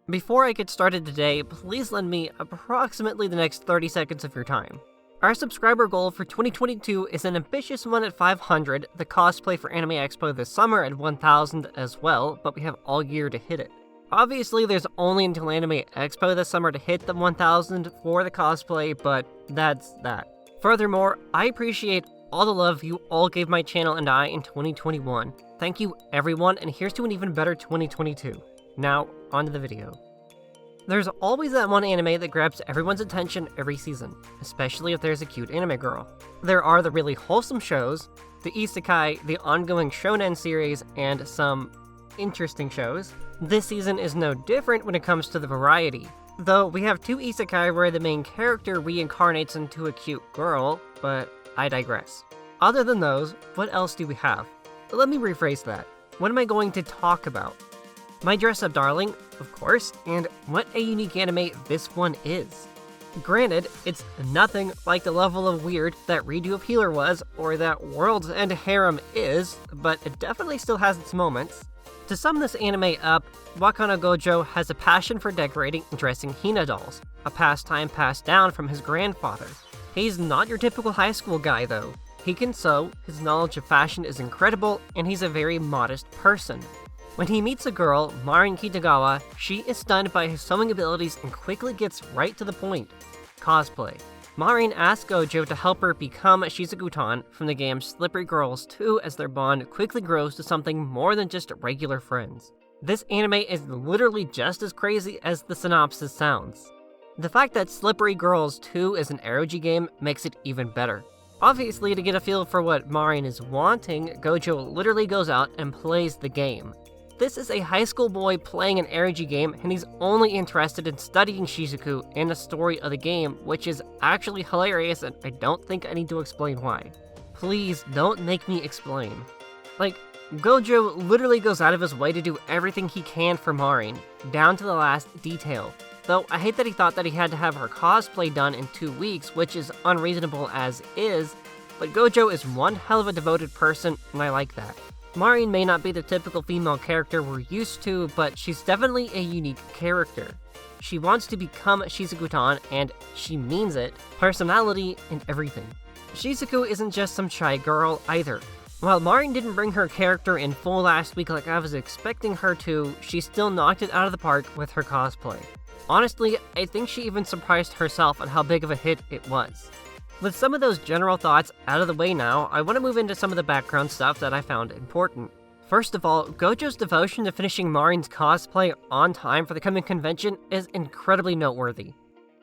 Before I get started today, please lend me approximately the next 30 seconds of your time. Our subscriber goal for 2022 is an ambitious one at 500, the cosplay for Anime Expo this summer at 1000 as well, but we have all year to hit it. Obviously, there's only until Anime Expo this summer to hit the 1000 for the cosplay, but that's that. Furthermore, I appreciate all the love you all gave my channel and I in 2021. Thank you everyone, and here's to an even better 2022. Now, onto the video. There's always that one anime that grabs everyone's attention every season, especially if there's a cute anime girl. There are the really wholesome shows, the isekai, the ongoing shonen series, and some interesting shows. This season is no different when it comes to the variety. Though we have two isekai where the main character reincarnates into a cute girl, but I digress. Other than those, what else do we have? Let me rephrase that. What am I going to talk about? My dress-up darling, of course, and what a unique anime this one is. Granted, it's nothing like the level of weird that Redo of Healer was, or that World's End Harem is, but it definitely still has its moments. To sum this anime up, Wakana Gojou has a passion for decorating and dressing Hina dolls, a pastime passed down from his grandfather. He's not your typical high school guy though. He can sew, his knowledge of fashion is incredible, and he's a very modest person. When he meets a girl, Marin Kitagawa, she is stunned by his sewing abilities and quickly gets right to the point. Cosplay. Marin asks Gojou to help her become Shizuku-tan from the game Slippery Girls 2 as their bond quickly grows to something more than just regular friends. This anime is literally just as crazy as the synopsis sounds. The fact that Slippery Girls 2 is an erogy game makes it even better. Obviously, to get a feel for what Marin is wanting, Gojou literally goes out and plays the game. This is a high school boy playing an erogy game, and he's only interested in studying Shizuku and the story of the game, which is actually hilarious, and I don't think I need to explain why. Please don't make me explain. Gojou literally goes out of his way to do everything he can for Marin, down to the last detail. Though I hate that he thought that he had to have her cosplay done in 2 weeks, which is unreasonable as is, but Gojou is one hell of a devoted person, and I like that. Marin may not be the typical female character we're used to, but she's definitely a unique character. She wants to become Shizuku-tan, and she means it, personality and everything. Shizuku isn't just some shy girl either. While Marin didn't bring her character in full last week like I was expecting her to, she still knocked it out of the park with her cosplay. Honestly, I think she even surprised herself at how big of a hit it was. With some of those general thoughts out of the way now, I want to move into some of the background stuff that I found important. First of all, Gojou's devotion to finishing Marin's cosplay on time for the coming convention is incredibly noteworthy.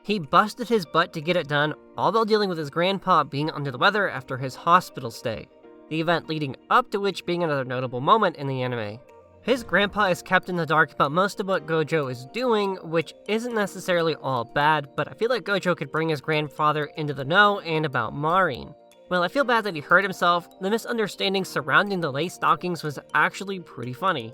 He busted his butt to get it done, all while dealing with his grandpa being under the weather after his hospital stay, the event leading up to which being another notable moment in the anime. His grandpa is kept in the dark about most of what Gojou is doing, which isn't necessarily all bad, but I feel like Gojou could bring his grandfather into the know and about Marin. While I feel bad that he hurt himself, the misunderstanding surrounding the lace stockings was actually pretty funny.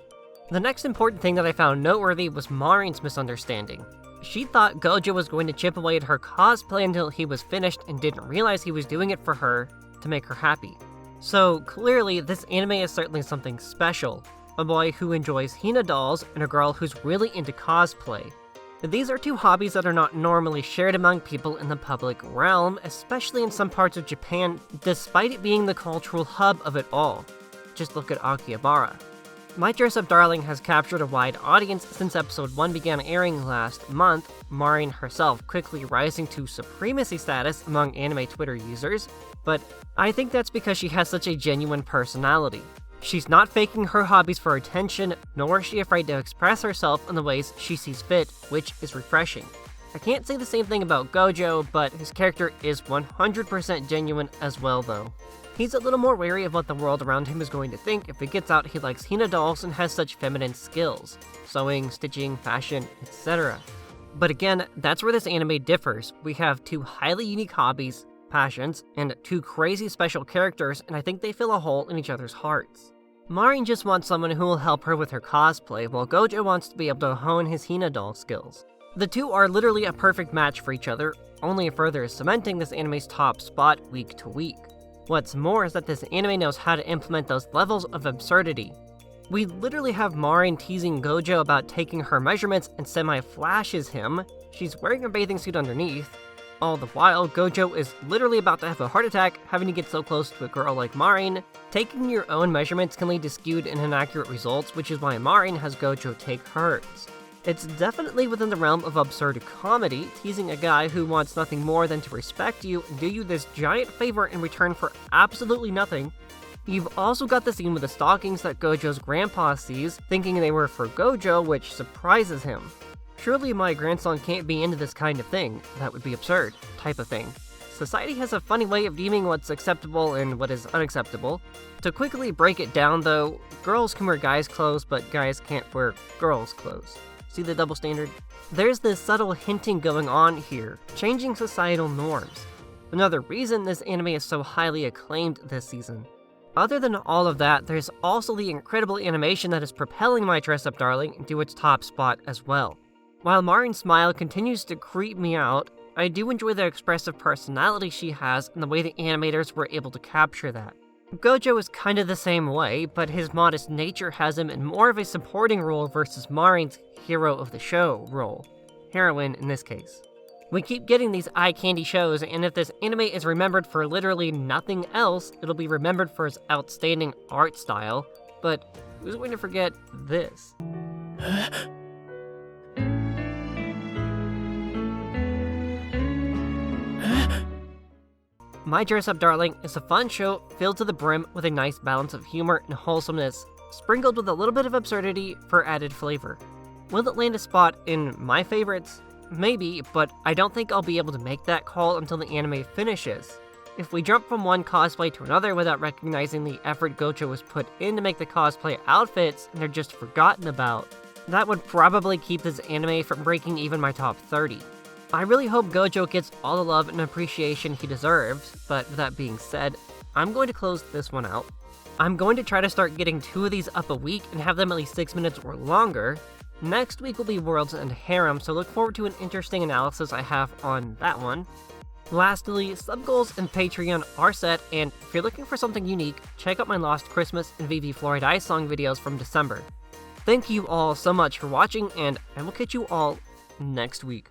The next important thing that I found noteworthy was Marin's misunderstanding. She thought Gojou was going to chip away at her cosplay until he was finished and didn't realize he was doing it for her to make her happy. So clearly, this anime is certainly something special. A boy who enjoys Hina dolls, and a girl who's really into cosplay. These are two hobbies that are not normally shared among people in the public realm, especially in some parts of Japan, despite it being the cultural hub of it all. Just look at Akihabara. My Dress-Up Darling has captured a wide audience since episode 1 began airing last month, Marin herself quickly rising to supremacy status among anime Twitter users, but I think that's because she has such a genuine personality. She's not faking her hobbies for attention, nor is she afraid to express herself in the ways she sees fit, which is refreshing. I can't say the same thing about Gojou, but his character is 100% genuine as well though. He's a little more wary of what the world around him is going to think if it gets out he likes Hina dolls and has such feminine skills, sewing, stitching, fashion, etc. But again, that's where this anime differs. We have two highly unique hobbies, passions, and two crazy special characters, and I think they fill a hole in each other's hearts. Marin just wants someone who will help her with her cosplay, while Gojou wants to be able to hone his Hina doll skills. The two are literally a perfect match for each other, only further cementing this anime's top spot week to week. What's more is that this anime knows how to implement those levels of absurdity. We literally have Marin teasing Gojou about taking her measurements and semi-flashes him. She's wearing a bathing suit underneath. All the while, Gojou is literally about to have a heart attack, having to get so close to a girl like Marin. Taking your own measurements can lead to skewed and inaccurate results, which is why Marin has Gojou take hers. It's definitely within the realm of absurd comedy, teasing a guy who wants nothing more than to respect you and do you this giant favor in return for absolutely nothing. You've also got the scene with the stockings that Gojou's grandpa sees, thinking they were for Gojou, which surprises him. Surely my grandson can't be into this kind of thing, that would be absurd, type of thing. Society has a funny way of deeming what's acceptable and what is unacceptable. To quickly break it down though, girls can wear guys' clothes, but guys can't wear girls' clothes. See the double standard? There's this subtle hinting going on here, changing societal norms. Another reason this anime is so highly acclaimed this season. Other than all of that, there's also the incredible animation that is propelling my dress-up darling to its top spot as well. While Marin's smile continues to creep me out, I do enjoy the expressive personality she has and the way the animators were able to capture that. Gojou is kind of the same way, but his modest nature has him in more of a supporting role versus Marin's hero of the show role. Heroine in this case. We keep getting these eye candy shows, and if this anime is remembered for literally nothing else, it'll be remembered for its outstanding art style. But who's going to forget this? My Dress Up Darling is a fun show filled to the brim with a nice balance of humor and wholesomeness, sprinkled with a little bit of absurdity for added flavor. Will it land a spot in my favorites? Maybe, but I don't think I'll be able to make that call until the anime finishes. If we jump from one cosplay to another without recognizing the effort Gojou was put in to make the cosplay outfits and they're just forgotten about, that would probably keep this anime from breaking even my top 30. I really hope Gojou gets all the love and appreciation he deserves, but with that being said, I'm going to close this one out. I'm going to try to start getting 2 of these up a week and have them at least 6 minutes or longer. Next week will be Worlds and Harem, so look forward to an interesting analysis I have on that one. Lastly, sub goals and Patreon are set, and if you're looking for something unique, check out my Lost Christmas and VV Florid Ice song videos from December. Thank you all so much for watching, and I will catch you all next week.